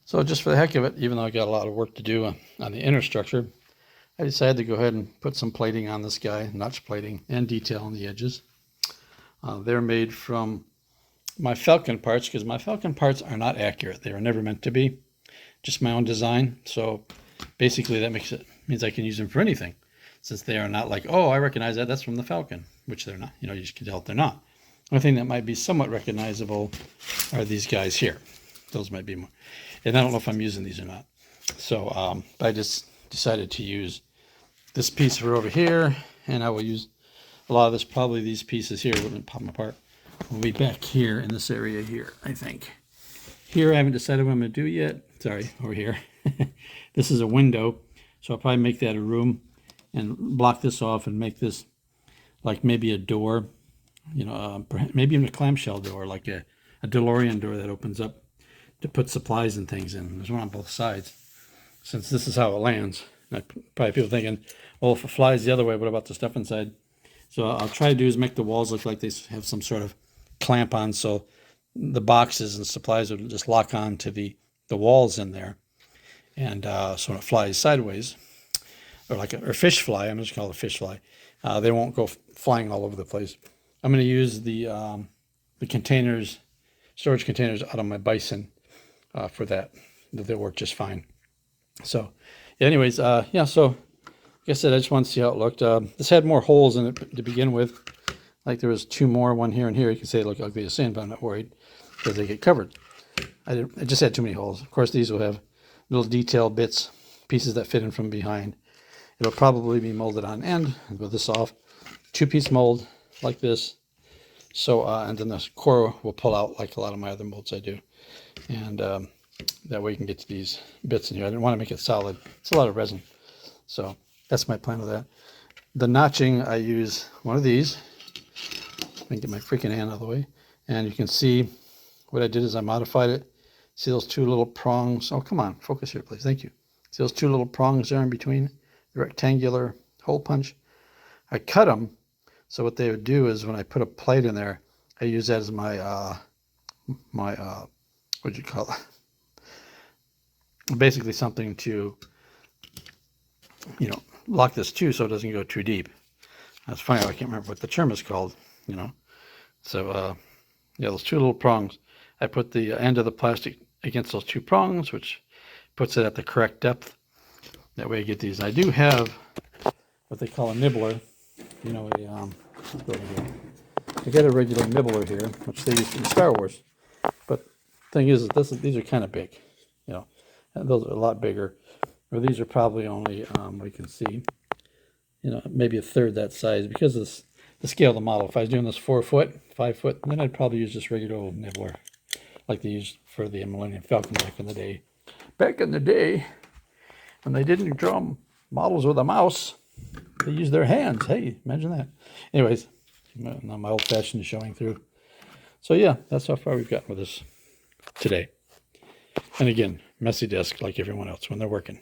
So just for the heck of it, even though I got a lot of work to do on the inner structure, I decided to go ahead and put some plating on this guy, notch plating and detail on the edges. They're made from my Falcon parts, because my Falcon parts are not accurate. They were never meant to be. Just my own design. So basically that means I can use them for anything, since they are not like, oh, I recognize that, that's from the Falcon, which they're not. You know, you just can tell they're not. The only thing that might be somewhat recognizable are these guys here. Those might be more. And I don't know if I'm using these or not. So I just decided to use this piece for over here, and I will use a lot of this, probably these pieces here, wouldn't pop them apart. We'll be back here in this area here, I think. Here I haven't decided what I'm going to do yet. Sorry, over here. This is a window, so I'll probably make that a room and block this off and make this like maybe a door, you know, maybe even a clamshell door, like a DeLorean door that opens up to put supplies and things in. There's one on both sides, since this is how it lands. Probably people thinking, well, if it flies the other way, what about the stuff inside? So I'll try to do is make the walls look like they have some sort of clamp on, so the boxes and supplies would just lock on to the walls in there. And so when it flies sideways, or like or fish fly, I'm just call it a fish fly, they won't go flying all over the place. I'm going to use the containers, storage containers out of my Bison for that. They'll work just fine. So anyways, yeah, so like I said, I just wanted to see how it looked. This had more holes in it to begin with. Like there was two more, one here and here. You can say it looked ugly as sin, but I'm not worried because they get covered. I just had too many holes. Of course, these will have little detail bits, pieces that fit in from behind. It'll probably be molded on end with this off. Two-piece mold like this. So, and then the core will pull out like a lot of my other molds I do. And that way you can get to these bits in here. I didn't want to make it solid. It's a lot of resin. So that's my plan with that. The notching, I use one of these. Let me get my freaking hand out of the way. And you can see what I did is I modified it. See those two little prongs? Oh, come on, focus here, please. Thank you. See those two little prongs there in between? The rectangular hole punch? I cut them, so what they would do is when I put a plate in there, I use that as my, what'd you call it? Basically something to, you know, lock this too so it doesn't go too deep. That's funny, I can't remember what the term is called, you know. So, yeah, those two little prongs. I put the end of the plastic against those two prongs, which puts it at the correct depth. That way you get these. I do have what they call a nibbler. You know, let's go over here. I got a regular nibbler here, which they use in Star Wars. But the thing is, these are kind of big, you know. And those are a lot bigger. Or these are probably only, we can see, you know, maybe a third that size because of the scale of the model. If I was doing this 4 foot, 5 foot, then I'd probably use this regular old nibbler like they used for the Millennium Falcon back in the day. Back in the day, when they didn't draw models with a mouse, they used their hands. Hey, imagine that. Anyways, now my old fashioned is showing through. So yeah, that's how far we've gotten with this today. And again, messy desk like everyone else when they're working.